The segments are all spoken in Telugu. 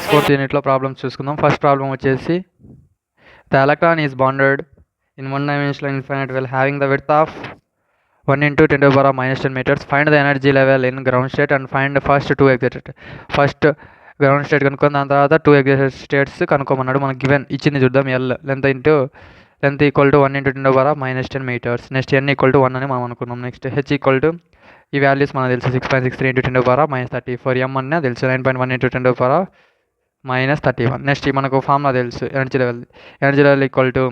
4th యూనిట్లో ప్రాబ్లమ్స్ చూసుకుందాం. ఫస్ట్ ప్రాబ్లం వచ్చేసి the electron is bonded in one dimensional infinite well having the width of 1 × 10⁻⁻10 meters. Find the energy level in ground state and find the first two excited. First ground state కనుక్కొని దాని తర్వాత 2 excited states కనుక్కోమన్నాడు. మనకు గివెన్ ఇచ్చింది చూద్దాం. L length equal to 1 × 10⁻⁻10 meters. Next N equal to 1 అని మనం అనుకున్నాం. నెక్స్ట్ హెచ్ ఈక్వల్ టు ఈ వాల్యూస్ మనకు తెలుసు 6.63 × 10⁻−34. ఎం అన్న తెలుసు 9.1 × 10⁻−31. నెక్స్ట్ మనకు ఫార్ములా తెలుసు energy level equal to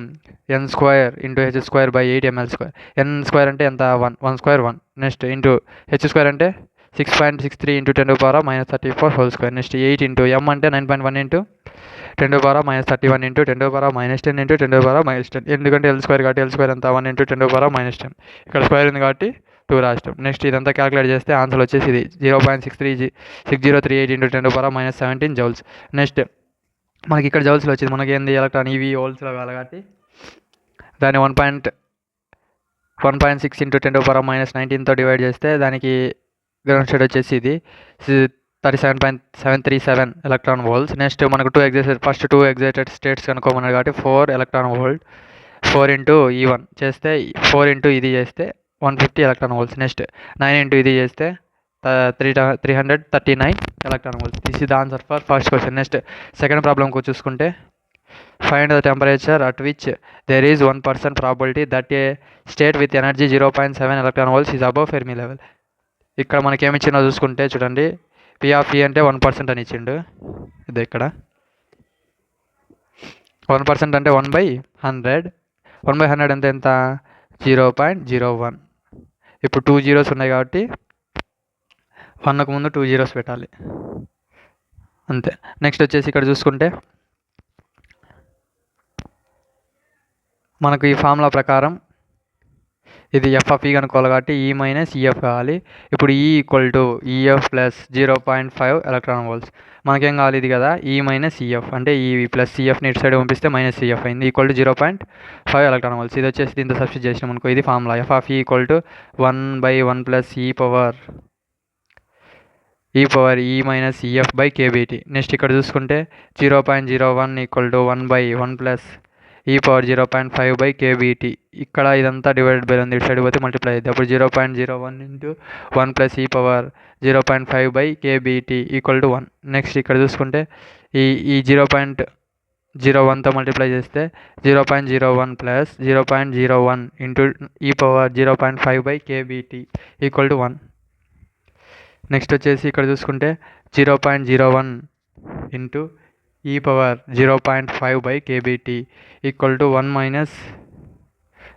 n² × h²/8 ml². n² అంటే ఎంత 1 నెక్స్ట్ ఇంటూ h² అంటే 6.63 × 10⁻−34 whole square. Next 8 into m అంటే 9.1 × 10⁻−31 × 10⁻−10 × 10⁻−10. ఎందుకంటే L² కాబట్టి L² ఎంత 1 × 10⁻−10. ఇక్కడ స్క్వేర్ ఉంది కాబట్టి 2 రాష్ట్రం. నెక్స్ట్ ఇదంతా క్యాలిక్యులేట్ చేస్తే ఆన్సర్ వచ్చేసి ఇది 0.6038 × 10⁻17 జౌల్స్. నెక్స్ట్ మనకి ఇక్కడ జౌల్స్లో వచ్చింది. మనకి ఏంది ఎలక్ట్రాన్ ఈవీ హోల్స్లో కావాలి కాబట్టి దాన్ని 1.6 × 10⁻19తో డివైడ్ చేస్తే దానికి గ్రౌండ్ స్టేట్ వచ్చేసి ఇది 37.737 ఎలక్ట్రాన్ వోల్ట్స్. నెక్స్ట్ మనకు ఫస్ట్ 2 ఎగ్జైటెడ్ స్టేట్స్ కనుక్కోమన్నాడు కాబట్టి 4 ఎలక్ట్రాన్ వోల్ట్ 4 × E1 చేస్తే 4 × ఇది చేస్తే 150 ఎలక్ట్రాన్ వోల్ట్స్. నెక్స్ట్ 9 × ఇది చేస్తే 339 electron volts. This is the answer for first question. Next second ప్రాబ్లంకు చూసుకుంటే find the temperature at which there is 1% probability that a state with energy 0.7 electron volts is above Fermi level. ఇక్కడ మనకి ఏమి ఇచ్చిందో చూసుకుంటే చూడండి, P అంటే 1% అని ఇచ్చిండు. ఇది ఇక్కడ 1% అంటే 1/100. 1/100 అంటే ఎంత 0.01. ఇప్పుడు 2 zeros ఉన్నాయి కాబట్టి 1కు ముందు 2 zeros పెట్టాలి అంతే. నెక్స్ట్ వచ్చేసి ఇక్కడ చూసుకుంటే మనకు ఈ ఫార్ములా ప్రకారం ఇది F(E) కనుక్కోవాలి కాబట్టి E - EF కావాలి. ఇప్పుడు E equal to EF plus 0.5 electron volts. మనకేం కావాలి ఇది కదా E - EF అంటే ఈ ప్లస్ EFని ఇటు సైడ్ పంపిస్తే -EF అయింది. Equal to 0.5 electron volts. ఇది వచ్చేసి దీంతో సబ్స్టిట్యూట్ చేసినాం అనుకో ఇది formula F(E) equal to 1/1 plus E power E - EF/kBT. Next ఇక్కడ చూసుకుంటే 0.01 equal to 1/1 plus E power 0.5/kBT. ఇక్కడ ఇదంతా డివైడెడ్ బై ఉంది, ఇటు సైడ్ పోతే మల్టిప్లై అయింది. అప్పుడు 0.01 × 1 plus E power 0.5/kBT equal to 1. Next ఇక్కడ చూసుకుంటే ఈ 0.01తో మల్టిప్లై చేస్తే 0.01 plus 0.01 × E power 0.5/kBT equal to 1. Next వచ్చేసి ఇక్కడ చూసుకుంటే 0.01 × E power 0.5/kBT equal to 1 minus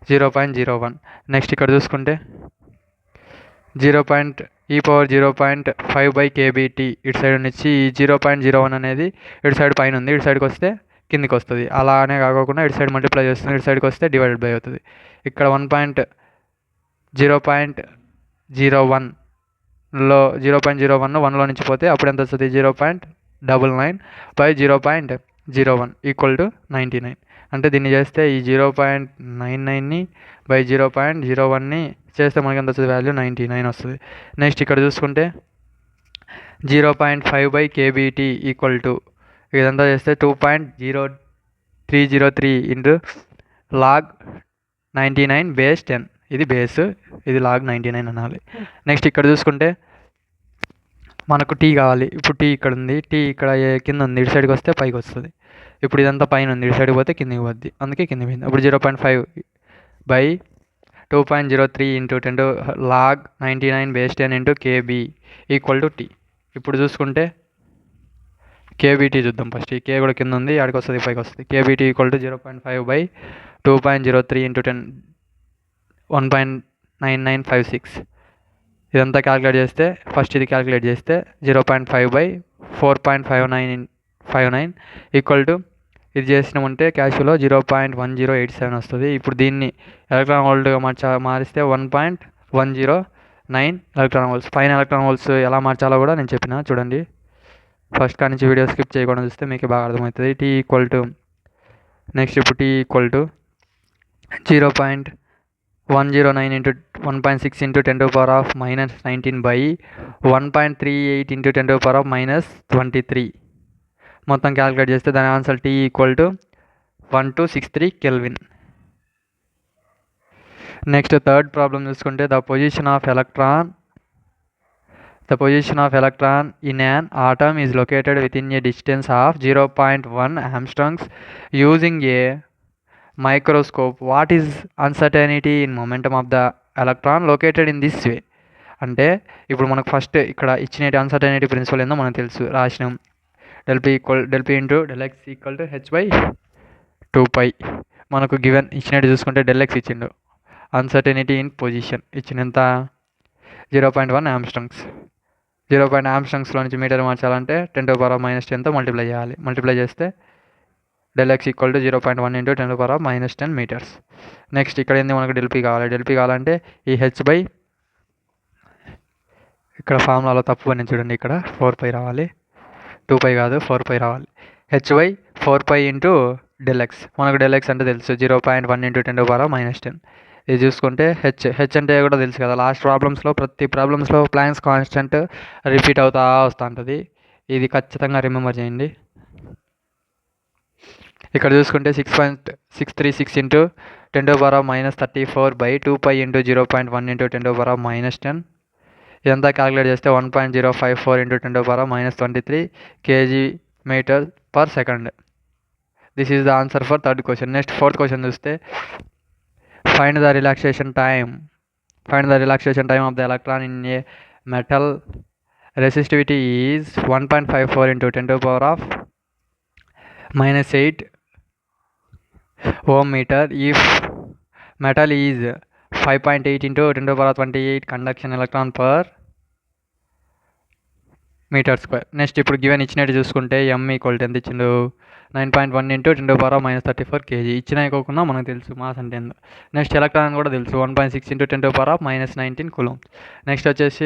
0.01. Next ఇక్కడ చూసుకుంటే E పవర్ 0.5/kBT ఇటు సైడ్ నుంచి ఈ 0.01 అనేది ఇటు సైడ్ పైన ఉంది, ఇటు సైడ్కి వస్తే కిందికి వస్తుంది. అలానే కాకుండా ఇటు సైడ్ మల్టిప్లై చేస్తుంది, ఇటు సైడ్కి వస్తే డివైడెడ్ బై అవుతుంది. ఇక్కడ 0.01 1లో నుంచి పోతే అప్పుడు ఎంత వస్తుంది 0.99/0.01 ఈక్వల్ టు 99. అంటే దీన్ని చేస్తే ఈ 0.99ని బై 0.01ని చేస్తే మనకి ఎంత వస్తుంది వాల్యూ 99 వస్తుంది. నెక్స్ట్ ఇక్కడ చూసుకుంటే 0.5/kBT ఈక్వల్ టు ఇదంతా చేస్తే 2.0303 × log 99/10. ఇది బేస్, ఇది log 99 అనాలి. నెక్స్ట్ ఇక్కడ చూసుకుంటే మనకు T కావాలి. ఇప్పుడు T ఇక్కడ ఉంది, T ఇక్కడ కింద ఉంది, ఇటు సైడ్కి వస్తే పైకి వస్తుంది. ఇప్పుడు ఇదంతా పైన ఉంది, ఇటు సైడ్కి పోతే కిందికి పోద్ది, అందుకే కింద పోయింది. అప్పుడు 0.5/2.03 × 10 log 99/10 × kB equal to T. ఇప్పుడు చూసుకుంటే kBT చూద్దాం. ఫస్ట్ ఈ K కూడా కింద ఉంది, ఆడికి వస్తుంది పైకి వస్తుంది. kBT equal to 0.5/2.03 × 10 1.9956. ఇదంతా క్యాలిక్యులేట్ చేస్తే ఫస్ట్ ఇది క్యాలిక్యులేట్ చేస్తే 0.5/4.59 ఈక్వల్ టు ఇది చేసినామంటే క్యాష్లో 0.1087 వస్తుంది. ఇప్పుడు దీన్ని ఎలక్ట్రాన్ వోల్ట్గా మారిస్తే 1.109 ఎలక్ట్రాన్ వోల్ట్స్. పైన ఎలక్ట్రాన్ వోల్ట్స్ ఎలా మార్చాలో కూడా నేను చెప్పిన చూడండి. ఫస్ట్ కాడి నుంచి వీడియో స్కిప్ చేయకుండా చూస్తే మీకు బాగా అర్థమవుతుంది. T ఈక్వల్ టు నెక్స్ట్ ఇప్పుడు T ఈక్వల్ టు 0.109 × 1.6 × 10⁻−19 by 1.38 × 10⁻−23 మొత్తం క్యాలిక్యులేట్ చేస్తే దాని answer T equal to 1263 kelvin. Next third problem చూసుకుంటే the position of electron in an atom is located within a distance of 0.1 angstroms using a microscope. What is uncertainty in momentum of the electron located in this way? అంటే ఇప్పుడు మనకు ఫస్ట్ ఇక్కడ ఇచ్చిన అన్సర్టైనిటీ ప్రిన్సిపల్ ఏందో మనకు తెలుసు, రాసినాం. del P into del X equal to h/2π. మనకు గివెన్ ఇచ్చినట్టు చూసుకుంటే del X ఇచ్చిండు. అన్సర్టైనిటీ ఇన్ పొజిషన్ ఇచ్చినంత 0.1 ఆమ్స్ట్రాంగ్స్. 0.1 ఆమ్స్ట్రాంగ్స్లో నుంచి మీటర్ మార్చాలంటే 10⁻⁻10తో మల్టిప్లై చేయాలి. మల్టిప్లై చేస్తే del X equal to 0.1 into 10⁻10 meters. Next ఇక్కడ ఏంది మనకు del P కావాలి. del P కావాలంటే ఈ h/, ఇక్కడ ఫార్ములాలో తప్పు అని చూడండి, ఇక్కడ 4π రావాలి, 2π కాదు 4π రావాలి. h/4π into del X. మనకు del X అంటే తెలుసు 0.1 into 10⁻10. ఇది చూసుకుంటే హెచ్ అంటే కూడా తెలుసు కదా, లాస్ట్ ప్రాబ్లమ్స్లో ప్రతి ప్రాబ్లమ్స్లో ప్లాంక్స్ కాన్స్టెంట్ రిపీట్ అవుతా వస్తూ ఉంటుంది. ఇది ఖచ్చితంగా రిమెంబర్ చేయండి. ఇక్కడ చూసుకుంటే 6.636 into 10⁻34/2π into 0.1 into 10⁻10. ఇదంతా క్యాలిక్యులేట్ చేస్తే 1.054 into 10⁻23 kg/s. This is the answer for third question. Next fourth question చూస్తే find the relaxation time of the electron in a metal. Resistivity is 1.54 into 10⁻⁻8 ohm meter. If metal is 5.8 into 10⁻28 conduction electron per meter square. Next ఇప్పుడు గివెన్ ఇచ్చినట్టు చూసుకుంటే m ఈక్వల్ టు ఎంత ఇచ్చిండు, 9.1 into 10⁻34 kg. ఇచ్చిన ఇవ్వకుండా మనకు తెలుసు మాస్ అంటే ఎంత. నెక్స్ట్ ఎలక్ట్రాన్ కూడా తెలుసు 1.6 into 10⁻19 కూలం. నెక్స్ట్ వచ్చేసి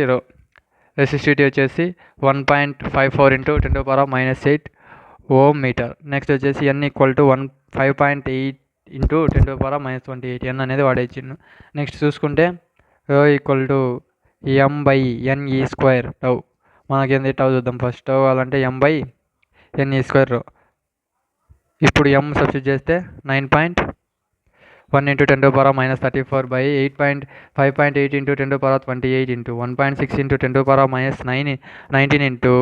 రెసిస్టివిటీ వచ్చేసి 1.54 into 10⁻8 ohm meter. నెక్స్ట్ వచ్చేసి n equal to 5.8 into 10⁻28 n అనేది వాడేసిండు. నెక్స్ట్ చూసుకుంటే ఈక్వల్ టు m/ne² టౌ. మనకేంది టౌ చూద్దాం ఫస్ట్. టౌ కావాలంటే m/ne². ఇప్పుడు m సబ్స్టిట్యూట్ చేస్తే 9.1 into 10⁻34/8. 5.8 into 10⁻28 into 1.6 into 10⁻19 into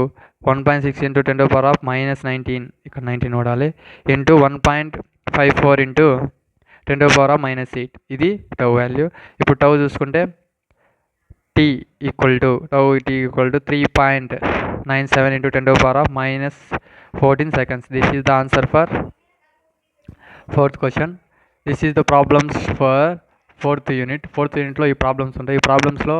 1.6 into 10⁻19, ఇక్కడ 19 వాడాలి, ఇంటూ 1.54 into 10⁻8. ఇది టౌ వాల్యూ. ఇప్పుడు టౌ చూసుకుంటే T equal to 3.97 into 10⁻14 seconds. This is the answer for fourth question. This is the problems for fourth unit. Fourth unitలో ఈ ప్రాబ్లమ్స్ ఉంటాయి. ఈ ప్రాబ్లమ్స్లో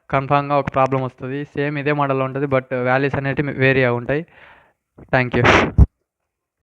కన్ఫామ్గా ఒక ప్రాబ్లం వస్తుంది, సేమ్ ఇదే మోడల్లో ఉంటుంది, బట్ వాల్యూస్ అనేవి వేరీ ఉంటాయి. Thank you.